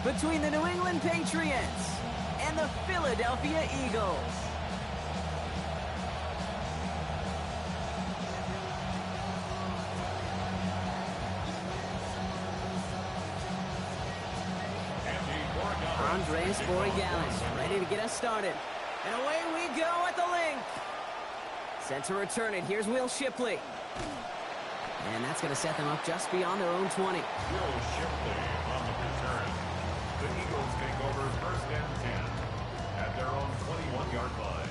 between the New England Patriots and the Philadelphia Eagles. Andres Borregales ready to get us started. And away we go at the link. Set to return it. Here's Will Shipley. And that's going to set them up just beyond their own 20. Will Shipley on the return. The Eagles take over first and 10 at their own 21-yard line.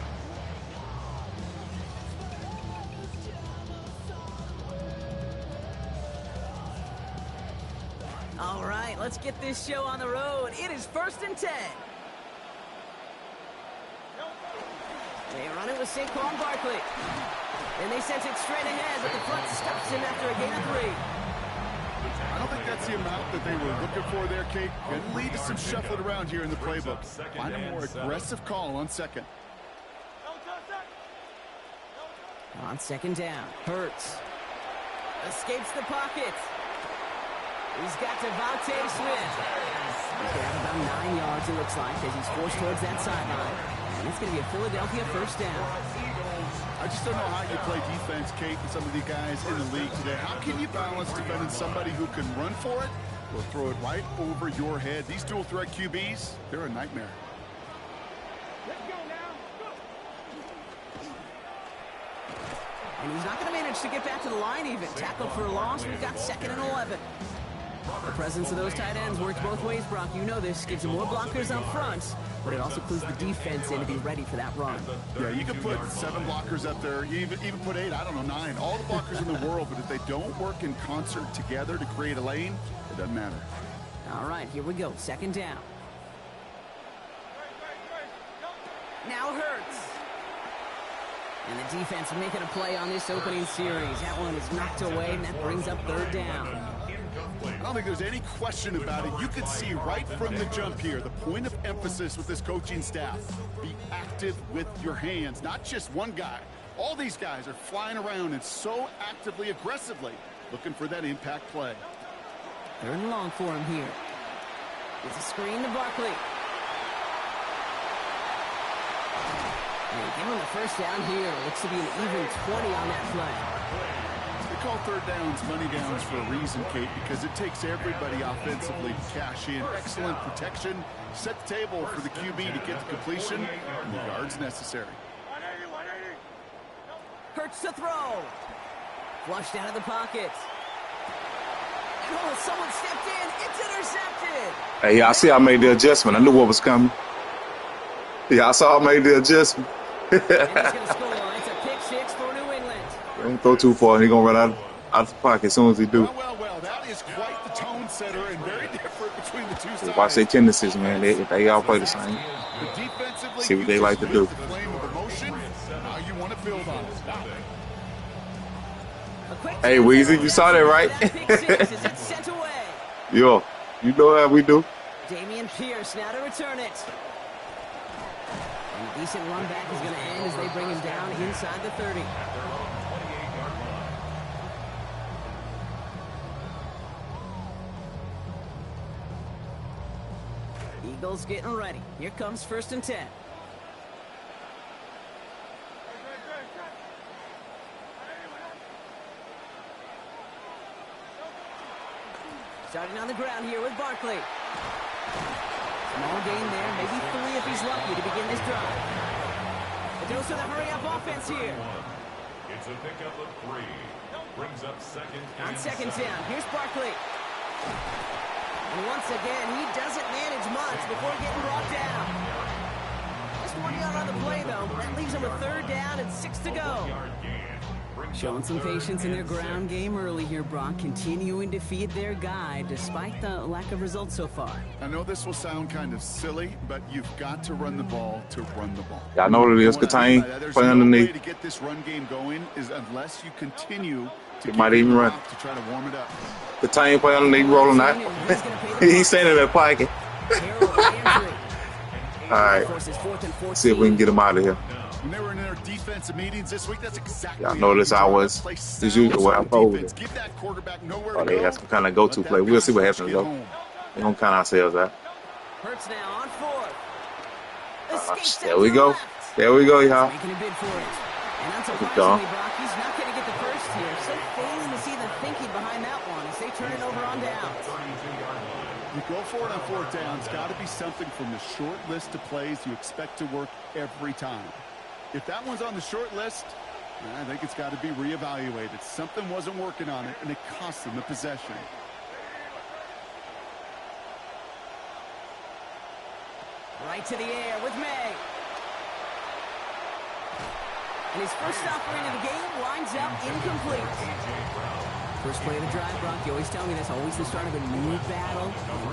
All right, let's get this show on the road. It is first and 10. They run it with Saquon Barkley. And they sent it straight ahead, but the front stops him after a gain of 3. I don't think that's the amount that they were looking for there, Kate. Could lead to some shuffling around here in the playbook. Find a more aggressive call on second. On second down, Hurts escapes the pocket. He's got Devontae Smith. He's going to have about 9 yards, it looks like, as he's forced towards that sideline. And it's going to be a Philadelphia first down. I just don't know how you play defense, Kate, with some of the guys in the league today. How can you balance defending somebody who can run for it or throw it right over your head? These dual threat QBs, they're a nightmare. And he's not going to manage to get back to the line even. Tackled for a loss. We've got 2nd and 11. The presence of those tight ends works both ways, Brock. You know this. Gives them more blockers up front, but it also clues the defense in to be ready for that run. Yeah, you can put 7 blockers up there. You even put 8, I don't know, 9. All the blockers in the world, but if they don't work in concert together to create a lane, it doesn't matter. All right, here we go. 2nd down. Now Hurts. And the defense making a play on this opening series. That one is knocked away, and that brings up 3rd down. I don't think there's any question about it. You can see right from the jump here, the point of emphasis with this coaching staff. Be active with your hands, not just one guy. All these guys are flying around and so actively, aggressively looking for that impact play. 3rd and long for him here. It's a screen to Barkley. And give him the first down here. Looks to be an even 20 on that play. They call 3rd downs money downs for a reason, Kate, because it takes everybody offensively to cash in. Excellent protection. Set the table for the QB to get the completion and the yards necessary. Hurts to throw. Flushed out of the pocket. Oh, someone stepped in. It's intercepted. Hey, I see I made the adjustment. I knew what was coming. Yeah, I saw I made the adjustment. And he's going to score. It's a pick 6 for New England. Don't throw too far. He's going to run out of the pocket as soon as he do. Well, that is quite the tone setter and very different between the two sides. Watch their tendencies, man. They all play the same. See what they like to do. The flame of emotion, how you want to build on it. Hey, Weezy, you saw that, right? Yo, you know how we do. Damian Pierce now to return it. And a decent run back is going to end as they bring him down inside the 30. Eagles getting ready. Here comes 1st and 10. Starting on the ground here with Barkley. Small gain there, maybe 3 if he's lucky to begin this drive. The dose of the hurry-up offense here. It's a pickup of 3. Brings up 2nd. On 2nd down, here's Barkley. And once again, he doesn't manage much before getting brought down. Just 1 yard on the play, though. That leaves him a 3rd down and 6 to go. Showing some patience in their ground game early here, Brock. Continuing to feed their guy despite the lack of results so far. I know this will sound kind of silly, but you've got to run the ball to run the ball. Yeah, I know what it is. Katane play underneath. To get this run game going is unless you continue to might even run to try to warm it up. Katane play underneath, rolling out. He's standing in that pocket. All right. See if we can get him out of here. When they were in their defensive meetings this week, that's exactly I notice I was as usual what I told. Give that quarterback nowhere Oh, they have some kind of go-to play. We'll see what happens though. They're gonna count ourselves out. Hurts now on fourth. Escapes There out we to go. left. There we go, y'all. Making a bid for it. And Good dog. unsurprisingly, Brock, he's not going to get the first here. So failing to see the thinking behind that one as they turn it over on downs. You go for it on fourth down. It's got to be something from the short list of plays you expect to work every time. If that one's on the short list, I think it's got to be reevaluated. Something wasn't working on it, and it cost them the possession. Right to the air with May. And his first offering of the game winds up incomplete. First play of the drive, Brock, you always tell me that's always the start of a new battle.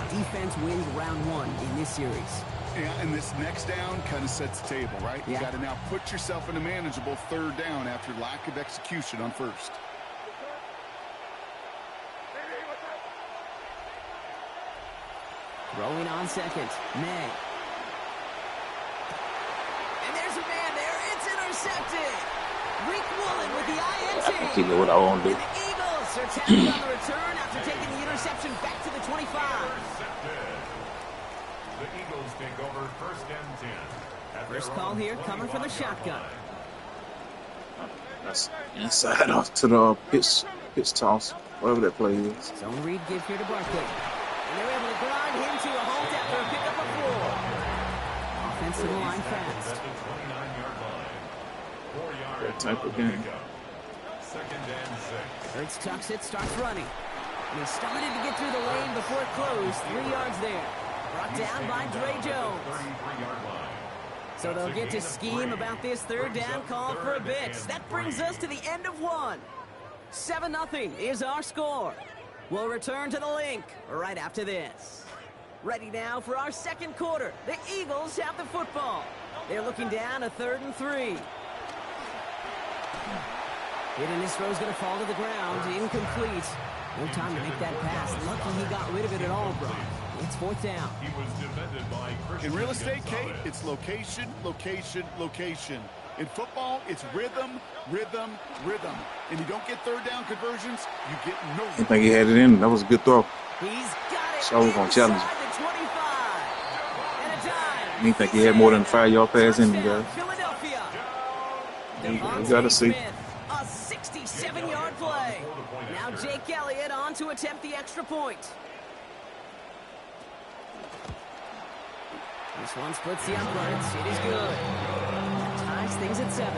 Defense wins round one in this series. Yeah, and this next down kind of sets the table, right? Yeah. You got to now put yourself in a manageable third down after lack of execution on first. Rolling on second, May. And there's a man there. It's intercepted. Rick Woolen with the INT. You know what I want to do. And the Eagles are tapped on the return after taking the interception back to the 25. The Eagles take over first and 10. First call here coming from the shotgun. That's inside off to the pitch toss, whatever that play is. Zone read give here to Barkley. And they're able to grind him to a halt after a pickup of 4. Offensive line fast. At the 29-yard line. 4 yards. That type of on the game. pickup. Second and 6. Hurts tucks it, starts running. And he started to get through the lane before it closed. 3 yards there. Brought down by Dre Jones. 33-yard line. So they'll get to scheme about this third down call for a bit. That brings us to the end of one. 7-0 is our score. We'll return to the link right after this. Ready now for our second quarter. The Eagles have the football. They're looking down a 3rd and 3. Hitting this throw's going to fall to the ground. Incomplete. No time to make that pass. Lucky he got rid of it at all, Brock. It's 4th down. He was defended by Christian In real estate, Kate, Gonzalez. it's location, location, location. In football, it's rhythm, rhythm, rhythm. And you don't get third down conversions, you get no. I think he had it in. That was a good throw. He's got it. So we're gonna challenge him. inside the 25. And a dive. I didn't think he had more than a 5-yard pass in him, Touchdown, guys. Philadelphia. You Devontae gotta see. Smith, a 67-yard play. Now Jake Elliott on to attempt the extra point. This one splits the uprights. It is good. That ties things at 7.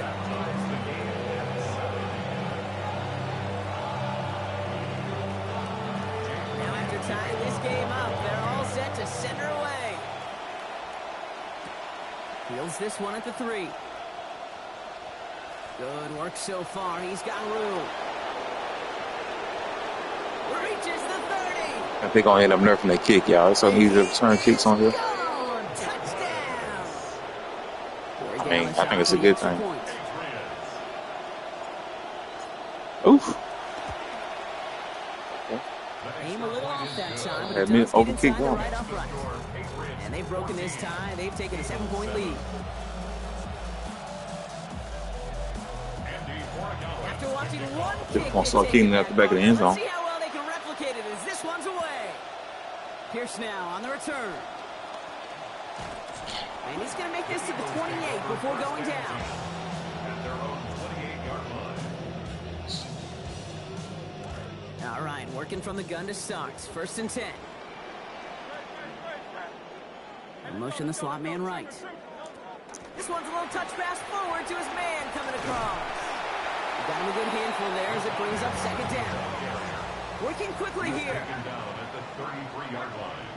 Now after tying this game up, they're all set to send her away. Fields this one at the 3. Good work so far. He's got room. Reaches the 30. I think I'll end up nerfing that kick, y'all. It's so easy to return kicks on here. Gone. Touchdown. I mean, I think it's a good thing. Oof. Aim a little off that time, but Had it me does get overkick inside the going. right upright. And they've broken this tie. They've taken a 7-point lead. After watching one kick, Gonna start kicking it out the back of the end zone. let's see how well they can replicate it as this one's away. Pierce now on the return. And he's going to make this to the 28 before going down. At their own 28-yard line. All right, working from the gun to start. 1st and 10. And motion the slot man right. This one's a little touch pass forward to his man coming across. Got him a good handful there as it brings up 2nd down. Working quickly here. Taken down at the 33-yard line.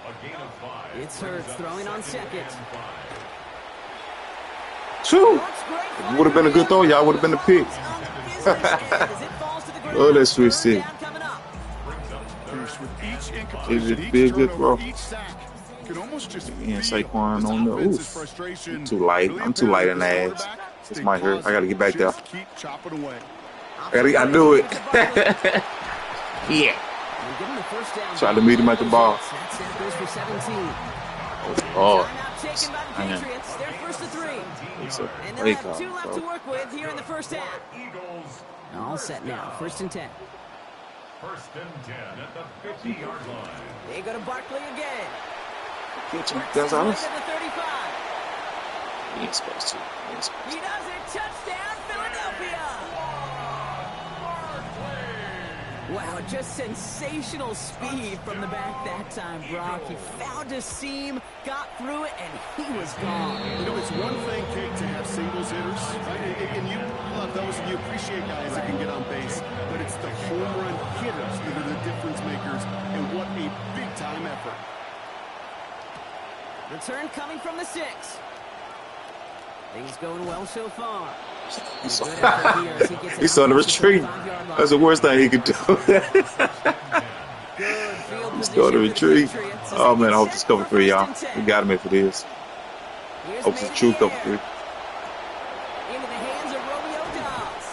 A gain of 5. It's Hurts throwing on 2nd. Shoo! It would have been a good throw, y'all. Would have been the pick. Oh, that's twisted. Pierce with each It incompletion, would be a each good turnover, throw. each sack can almost just Me and feel Saquon this on the offense's oof. frustration I'm too light. really I'm too light in the apparent ass. as quarterback. This Stay might hurt. I gotta get back there. Just keep chopping away. I knew it. Yeah. Tried to meet him at the ball. That snap goes for 17. Oh, Timeout taken by the man. Patriots. They're 1st to 3. It's a And play they'll call. have 2 left to work with here in the first half. Eagles. All set now. 1st and 10. 1st and 10 at the 50-yard line. They go to Barkley again. Catch him, Gonzalez. At the 35. He ain't supposed to. He ain't supposed He to. does it. Touchdown, Philadelphia. Wow, just sensational speed from the back that time, Brock. He found a seam, got through it, and he was gone. You know, it's one thing, Kate, to have singles hitters, right? And you love those, and you appreciate guys that can get on base. But it's the home run hitters that are the difference makers, and what a big-time effort. Return coming from the 6. Things going well so far. He saw the retreat. That's the worst thing he could do. He scored a retreat. Oh, man, I hope this cover 3, y'all. We got him in for this. Hope it's a true cover 3. Into the hands of Romeo Dobbs.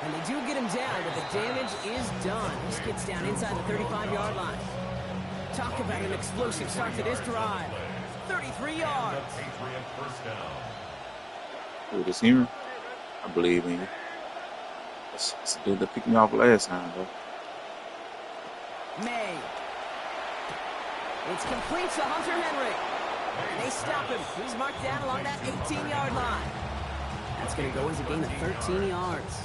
And they do get him down, but the damage is done. This gets down inside the 35-yard line. Talk about an explosive start to this drive. 33 yards. Who this here? I believe in you. That's the dude that picked me off last time, though. May. It's complete to Hunter Henry. And they stop him. He's marked down along that 18-yard line. That's going to go as a gain of 13 yards.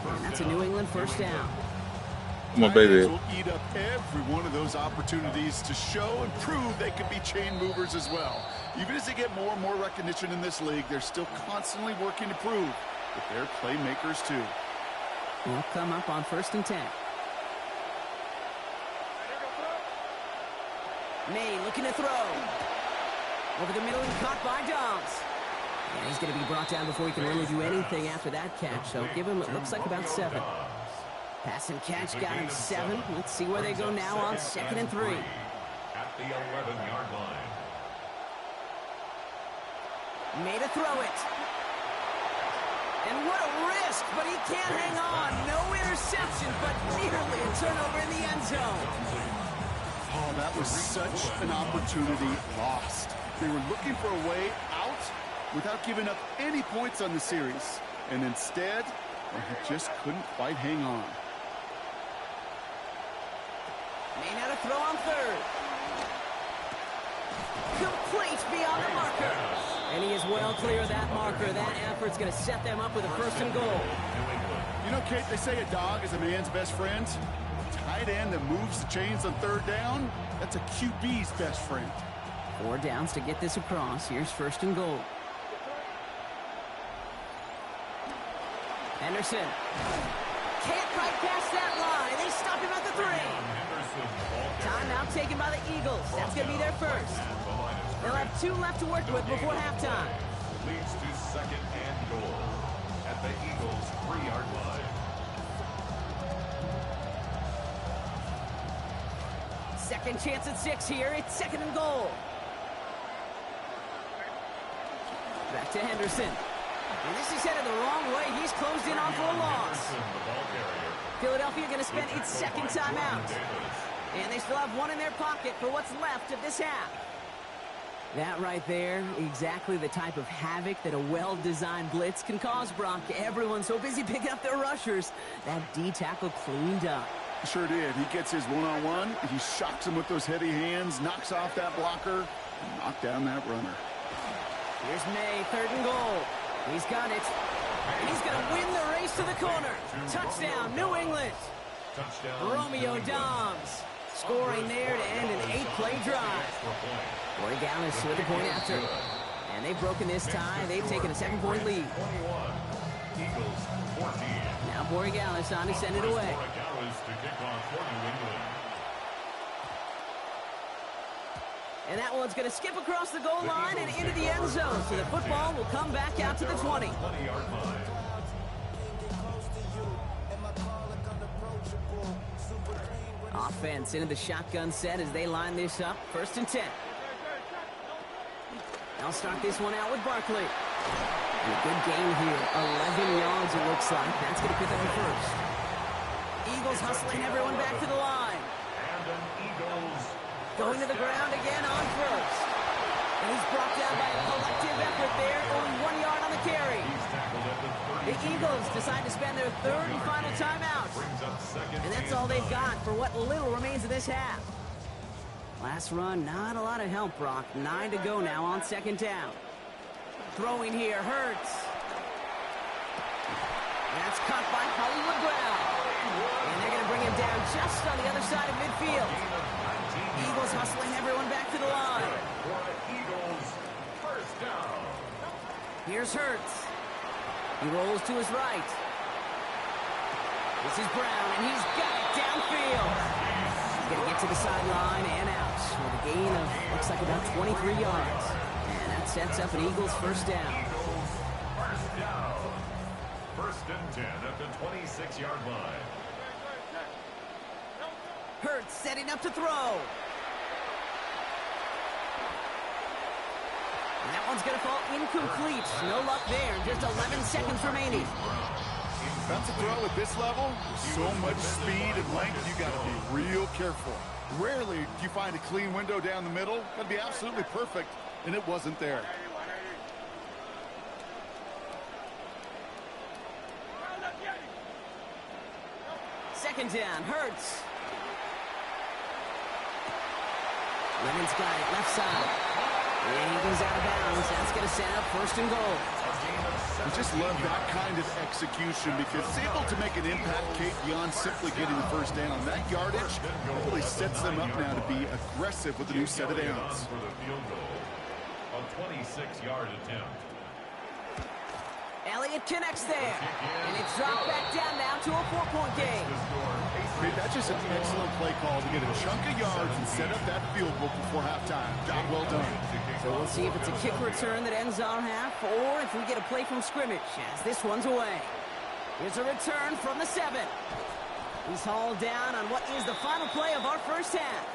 And that's a New England first down. Come on, baby. Will eat up every one of those opportunities to show and prove they can be chain movers as well. Even as they get more and more recognition in this league, they're still constantly working to prove that they're playmakers too. Will come up on 1st and 10. May looking to throw. Over the middle and caught by Dobbs. And he's going to be brought down before he can really do anything after that catch. So give him, it looks like about 7. Pass and catch got him 7. Let's see where they go now on 2nd and 3. At the 11-yard line. Made a throw it. And what a risk, but he can't hang on. No interception, but nearly a turnover in the end zone. Oh, that was such an opportunity lost. They were looking for a way out without giving up any points on the series. And instead, well, he just couldn't quite hang on. May not a throw on 3rd. Complete beyond the marker. And he is well clear of that marker. That effort's going to set them up with a 1st and goal. You know, Kate, they say a dog is a man's best friend. A tight end that moves the chains on 3rd down, that's a QB's best friend. 4 downs to get this across. Here's 1st and goal. Henderson. Can't quite pass that line. They stop him at the 3. Timeout taken by the Eagles. That's going to be their first. They'll have 2 left to work with before halftime. Leads to 2nd and goal at the Eagles' 3-yard line. Second chance at 6 here. It's 2nd and goal. Back to Henderson. And this is headed the wrong way. He's closed in on for a loss. Philadelphia going to spend its 2nd timeout. And they still have 1 in their pocket for what's left of this half. That right there, exactly the type of havoc that a well-designed blitz can cause, Brock. Everyone's so busy picking up their rushers. That D-tackle cleaned up. Sure did. He gets his one-on-one. He shocks him with those heavy hands, knocks off that blocker, and knocked down that runner. Here's May, 3rd and goal. He's got it. And he's going to win the race to the corner. Touchdown, New England. Romeo Dobbs scoring there to end an 8-play drive. Borregales with the point after. And they've broken this tie. They've taken a 7-point lead. Now Borregales on to send it away. And that one's going to skip across the goal line and into the end zone. So the football will come back out to the 20. Offense into the shotgun set as they line this up. 1st and 10. They'll start this one out with Barkley. And a good gain here. 11 yards it looks like. That's going to pick up the 1st. Eagles hustling everyone back to the line. Going to the ground again on 1st. And he's brought down by a collective effort there. Only 1 yard on the carry. The Eagles decide to spend their 3rd and final timeout. And that's all they've got for what little remains of this half. Last run, not a lot of help, Brock. 9 to go now on second down. Throwing here, Hurts. That's caught by Hollywood Brown. And they're going to bring him down just on the other side of midfield. Eagles hustling everyone back to the line. Eagles, first down. Here's Hurts. He rolls to his right. This is Brown, and he's got it downfield. He's going to get to the sideline and out with a gain of, looks like about 23 yards. And that sets up an Eagles first down. Eagles, first down. First and 10 at the 26-yard line. Hurts setting up to throw. And that one's going to fall incomplete. No luck there. Just 11 seconds remaining. That's a throw at this level. So much speed and length, you got to be real careful. Rarely do you find a clean window down the middle. That'd be absolutely perfect, and it wasn't there. Second down, Hurts. Lemon's got it, left side. And he goes out of bounds. That's going to set up first and goal. I just love that kind of execution because it's able to make an impact, Kate, beyond simply getting the first down. That yardage really sets them up now to be aggressive with a new set of downs. For the field goal, a 26-yard attempt. Elliott connects there. And it's dropped back down now to a 4-point game. Hey, that's just an excellent play call to get a chunk of yards and set up that field goal before halftime. Job well done. So we'll see if it's a kick return that ends our half or if we get a play from scrimmage as this one's away. Here's a return from the 7. He's hauled down on what is the final play of our first half.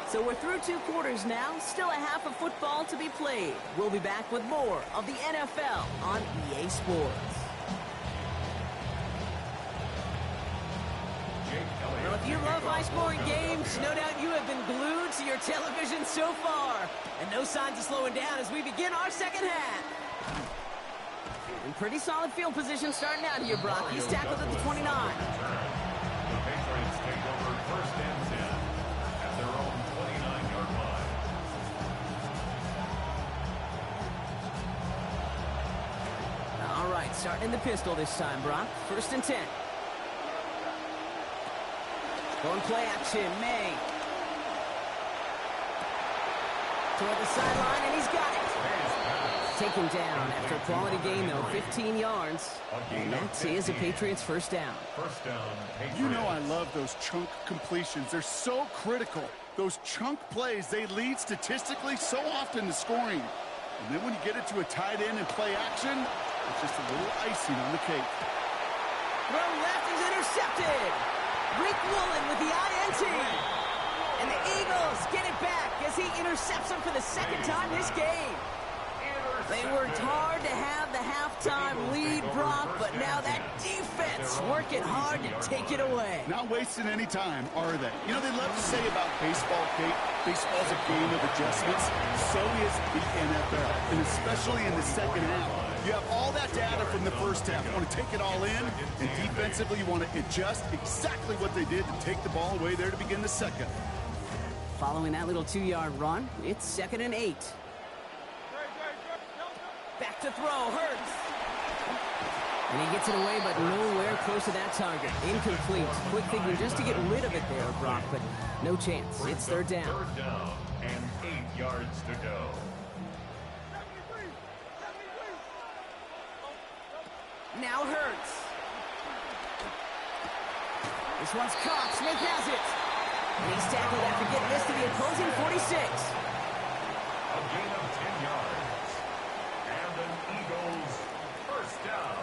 So we're through 2 quarters now, still a half of football to be played. We'll be back with more of the NFL on EA Sports. Well, if you love high-scoring games, no doubt you have been glued to your television so far. And no signs of slowing down as we begin our second half. In pretty solid field position starting out here, Brock. He's tackled at the 29. The Patriots take over first and 10 at their own 29-yard line. All right, starting in the pistol this time, Brock. First and 10. Going play action, May. Toward the sideline, and he's got it. Taken down after a quality gain, though, 15 yards. And that is a Patriots first down. First down, Patriots. You know I love those chunk completions. They're so critical. Those chunk plays, they lead statistically so often to scoring. And then when you get it to a tight end and play action, it's just a little icing on the cake. Throw left is intercepted. Rick Woolen with the INT. And the Eagles get it back as he intercepts him for the second time this game. They worked hard to have the halftime lead, Brock, but now that defense working hard to take it away. Not wasting any time, are they? You know, they love to say about baseball, Kate, baseball's a game of adjustments. So is the NFL, and especially in the second half. You have all that data from the first half. You want to take it all in, and defensively you want to adjust exactly what they did to take the ball away there to begin the second. Following that little 2-yard run, it's second and 8. Back to throw, Hurts. And he gets it away, but nowhere close to that target. Incomplete. Quick thinking just to get rid of it there, Brock, but no chance. It's third down. Third down and 8 yards to go. Now Hurts. This one's caught. Smith has it. And he's tackled after getting this to the opposing 46. A gain of 10 yards. And an Eagles first down.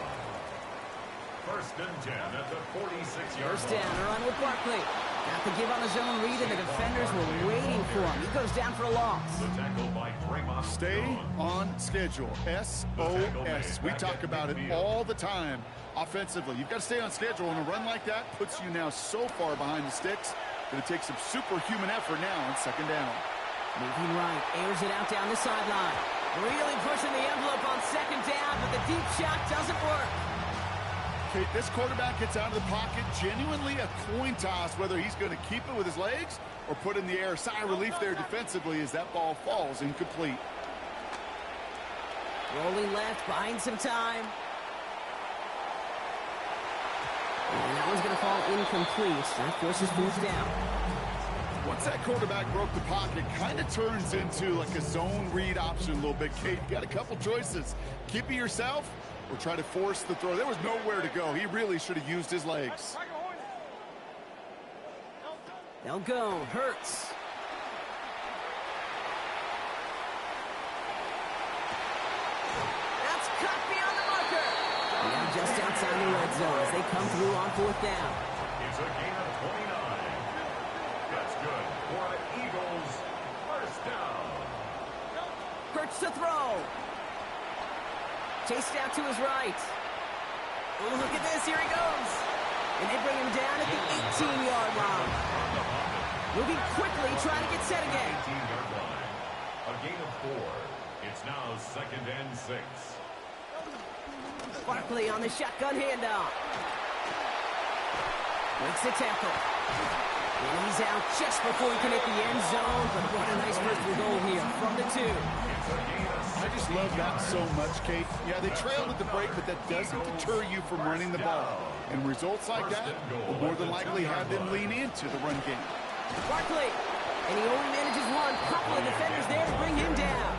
First and 10 at the 46-yard First line. down, they're on with Barkley. Got the give on the zone read, and the defenders were waiting for him. He goes down for a loss. The tackle by Draymond. Stay on schedule. SOS. We talk about it all the time offensively. You've got to stay on schedule, and a run like that puts you now so far behind the sticks that it takes some superhuman effort now on second down. Moving right, airs it out down the sideline. Really pushing the envelope on second down, but the deep shot doesn't work. Kate, this quarterback gets out of the pocket, genuinely a coin toss whether he's going to keep it with his legs or put in the air. Sigh of relief there defensively as that ball falls incomplete. Rolling left, buying some time. And that one's going to fall incomplete. That forces fourth down. Once that quarterback broke the pocket, kind of turns into like a zone read option a little bit. Kate, you got a couple choices. Keep it yourself or try to force the throw. There was nowhere to go. He really should have used his legs. They'll go. Hurts. That's cut beyond the marker. Now just outside the red zone as they come through on fourth down. It's a gain of 29. That's good for an Eagles first down. Hurts to throw. Chased out to his right. Oh, look at this. Here he goes. And they bring him down at the 18-yard line. Moving quickly, trying to get set again. 18-yard line. A gain of 4. It's now 2nd and 6. Barkley on the shotgun handoff. Makes the tackle. And he's out just before he can hit the end zone. But what a nice first goal here from the 2. I just love that so much, Kate. Yeah, they trailed at the break, but that doesn't deter you from running the ball. And results like that will more than likely have them lean into the run game. Barkley, and he only manages one. Couple of defenders there to bring him down.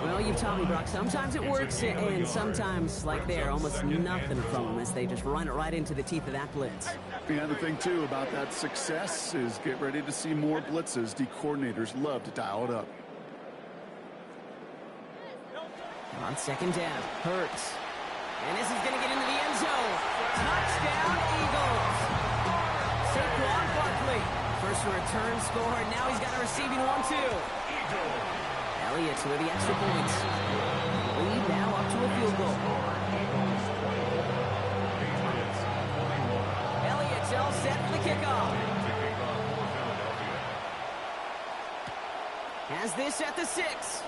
Well, you've taught me, Brock. Sometimes it works, and sometimes, like there, almost nothing from them as they just run it right into the teeth of that blitz. Yeah, the thing, too, about that success is get ready to see more blitzes. D coordinators love to dial it up. On second down, Hurts. And this is going to get into the end zone. Touchdown, Eagles. Saquon Barkley. First return score, and now he's got a receiving one, too. Elliott with the extra points. Lead now up to a field goal. Elliott's all set for the kickoff. Has this at the 6.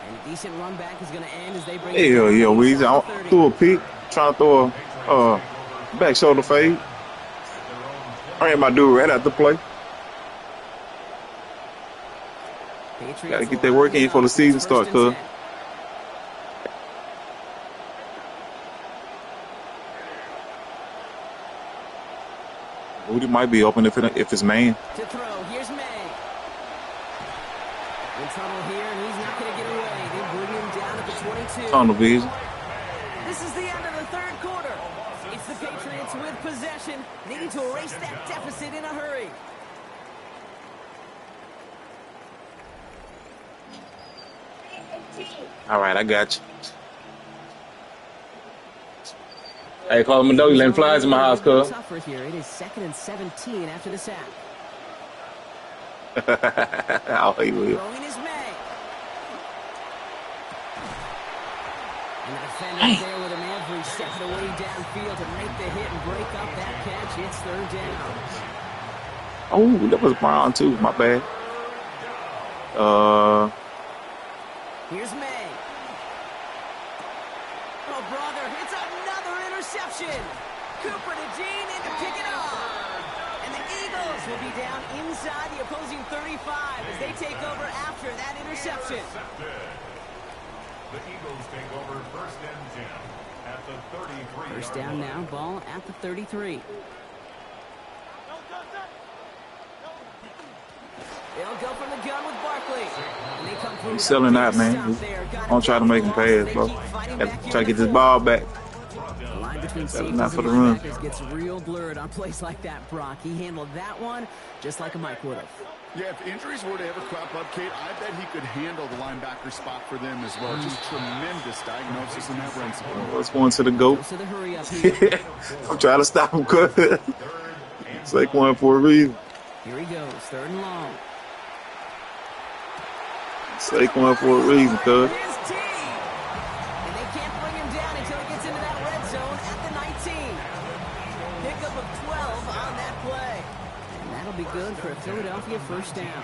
And a decent run back is going to end as they bring it. Yeah, Weezy. I threw a pick, trying to throw a back shoulder fade. I ran my dude right out the play. Got to get that work in before the season starts, cuz. Woody might be open if it's man. To throw, here's May. In trouble here, and he's not going to get away. They bring him down at the 22. Tunnel vision. This is the end of the third quarter. It's the Patriots with possession, needing to erase that deficit in a hurry. All right, I got you. Hey, call him a dog. You letting flies in my house, cuz. Tougher here. It is 2nd and 17 after the sack. I'll hate you. Throwing is May. And the defender's there with him every step of the way downfield to make the hit and break up that catch. It's third down. Oh, that was Brown, too. My bad. Here's May. Oh, brother, it's another interception. Cooper to Jean in to pick it up. And the Eagles will be down inside the opposing 35 as they take over after that interception. The Eagles take over 1st and 10 at the 33. First down now, ball at the 33. They'll go from the gun with Barkley. And they come through. He's selling that, man. Don't try to make him pass, bro. Got to try to get this ball back. The line between safeties not for and the run. linebackers gets real blurred on plays like that, Brock. He handled that one just like a Mike would have. Yeah, if injuries were to ever crop up, Kate, I bet he could handle the linebacker spot for them as well. Just tremendous diagnosis in that run support. Let's go into the GOAT. So the hurry up here. I'm trying to stop him, cuz. It's like one for a reason. Here he goes, 3rd and long. Saquon for a reason, cuz. His team. And they can't bring him down until he gets into that red zone at the 19. Pickup of 12 on that play. And that'll be good for a Philadelphia first down.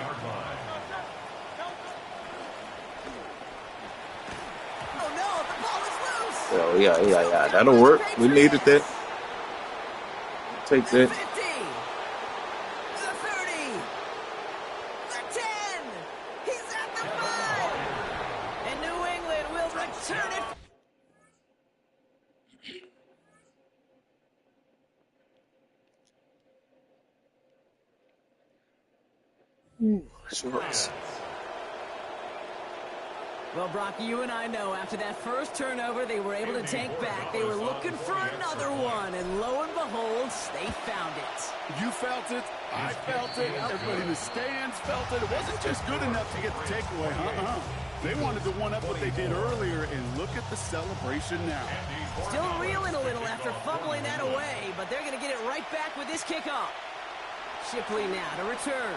Oh no, the ball is loose. Well, yeah. That'll work. We needed that. Take The that. 50. The 30. The 10. He's at the 5. And New England will return it. Shorts. Well, Brock, you and I know after that first turnover, they were able to take back. They were looking for another one, and lo and behold, they found it. You felt it. I felt it. Everybody in the stands felt it. It wasn't just good enough to get the takeaway. They wanted to one-up what they did earlier, and look at the celebration now. Still reeling a little after fumbling that away, but they're going to get it right back with this kickoff. Shipley now to return.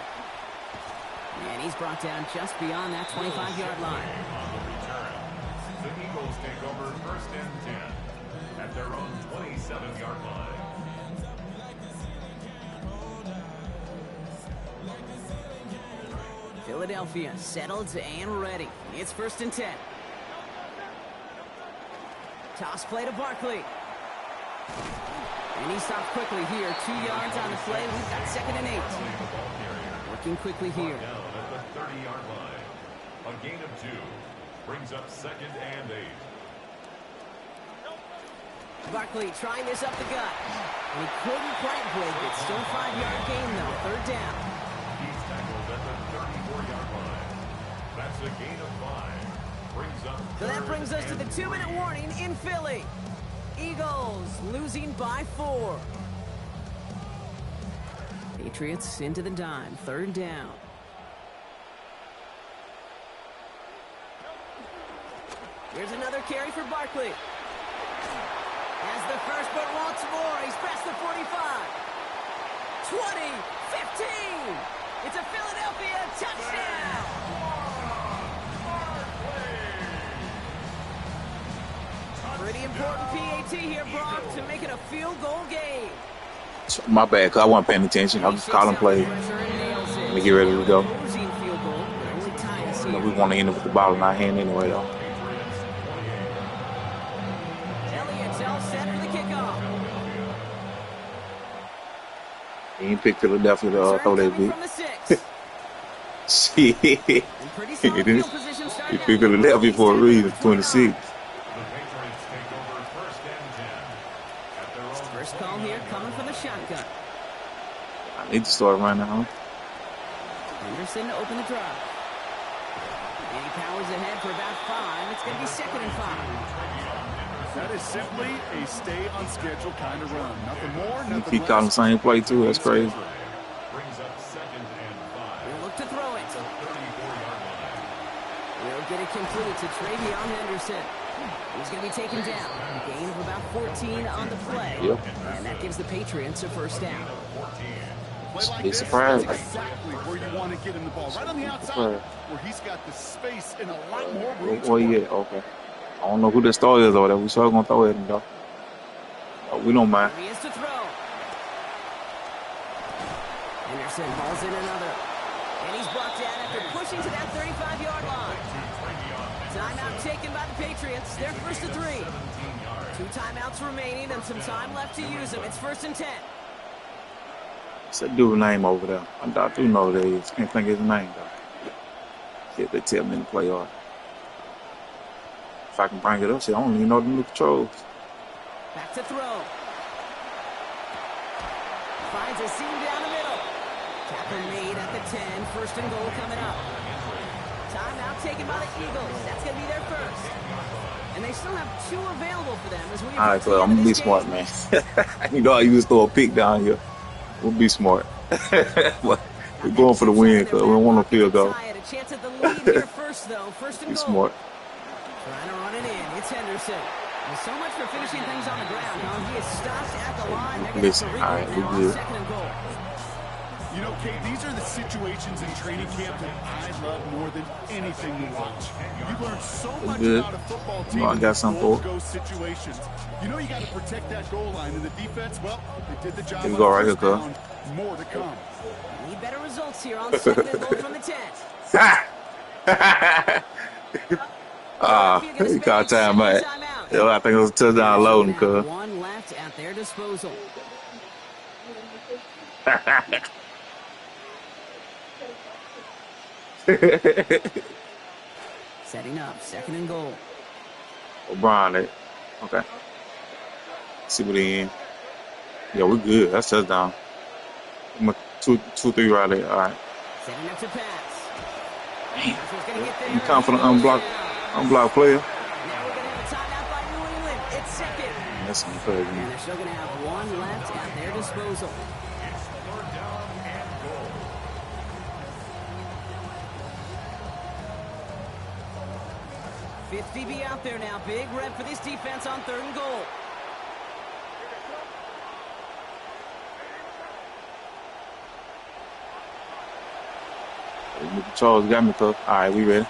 And he's brought down just beyond that 25-yard line. On the return, the Eagles take over 1st and 10 at their own 27-yard line. Philadelphia settled and ready. It's 1st and 10. Toss play to Barkley. And he stopped quickly here. 2 yards on the play. We've got 2nd and 8. Working quickly here. Down at the 30-yard line. A gain of 2 brings up 2nd and 8. Barkley trying this up the gut. And he couldn't quite break it. Still a 5-yard gain, though. 3rd down. He's tackled at the 34-yard line. That's a gain of 5. Brings up So that brings us to the 2-minute warning in Philly. Eagles losing by 4. Patriots into the dime. 3rd down. Here's another carry for Barkley. Has the first, but wants more. He's past the 45. 20, 15. It's a Philadelphia touchdown. Pretty important PAT here, Brock, to make it a field goal game. My bad, because I wasn't paying attention. I was just calling plays. Let me get ready to go. Losing field goal, but only tie us You know, here. we want to end up with the ball in our hand anyway, though. Elliott's all set for the kickoff. He ain't picked Philadelphia to Return throw that coming big. from the 6. Shit. In pretty solid It is. field position He starting picked out. Philadelphia for a reason. 26. the Patriots take over 1st and 10 at their own First call here coming from the shotgun. I need to start running, huh? Henderson to open the drive. And he powers ahead for about 5. It's going to be 2nd and 5. That is simply a stay-on-schedule kind of run. Nothing more, He nothing keep calling the less. same play, too. That's crazy. brings up 2nd and 5. We'll look to throw it. 34-yard line. We'll get it complete to Travion Henderson. He's going to be taken down. A gain of about 14 on the play. Yep. And that gives the Patriots a first down. Play like Be this, surprised. that's exactly where you want to get him the ball. Right on the outside, Surprised. where he's got the space and a lot more room to Well, yeah, work. okay. I don't know who the star is over there. We sure gonna throw at him, though. We don't mind. Here he is to throw. Henderson hauls in another. And he's brought down after pushing to that 35-yard line. Timeout taken by the Patriots. They're 1st and 3. 2 timeouts remaining and some time left to use them. It's 1st and 10. What's that dude's name over there? I do know who that is. Can't think of his name, though. Shit, they tell me in the playoff. If I can bring it up, shit, I don't even know the new controls. Back to throw. Finds a seam down the middle. Tackle made at the 10. 1st and goal coming up. Timeout taken by the Eagles. That's going to be their first. And they still have 2 available for them as we All right, approach the so end I'm of gonna be this smart, game. man. You know, I used to throw a pick down here. We'll be smart. But we're going for the win, because we don't want no field goal. Tie it. A chance at the lead here first, though. 1st and Be goal. smart. Trying to run it in. It's Henderson. Well, so much for finishing things on the ground, huh? He is stopped at the line. They're gonna Listen, have to all right, regroup we now on good. 2nd and goal. You know, Kate, these are the situations in training camp that I love more than anything to watch. You learn so much good. about a football team You know, I in got these something for it. goal-to-go situations. You know you got to protect that goal line, and the defense, well, they did the job. Here we on go right first here, down. More to come. Need better results here on 2nd and goal from the 10. He got time, man. Yo, I think it was a touchdown loading, cuz. One left at their disposal. Setting up, 2nd and goal. O'Brien, it. Okay. See what he in. Yeah, we good. That's touchdown. I'm a 2-3 right there. All right. Setting up to pass. You confident unblocked player? Now we're going to have a timeout by New England. It's 2nd. That's some crazy. And they're still going to have one left at their disposal. It's 3rd down and goal. 50 be out there now. Big rep for this defense on 3rd and goal. Charles got me, cuz. All right, we ready.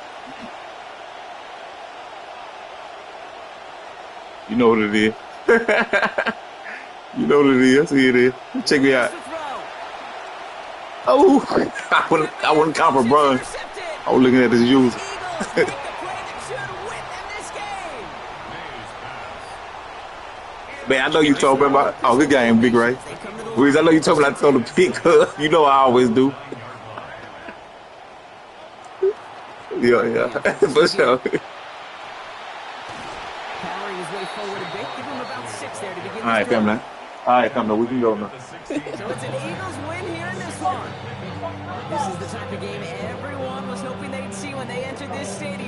You know what it is. You know what it is. See it is. Check me out. Oh, I wouldn't cop a bro. I was looking at this user. Man, I know you told me about. Oh, good game, Big Ray. Reese, I know you told me I throw the pick. You know I always do. Yeah, for sure. Powering his way forward a bit. Give him about 6 there to begin. All right, come now. All right, come now. We can go now. So it's an Eagles win here in this one. This is the type of game everyone was hoping they'd see when they entered this stadium.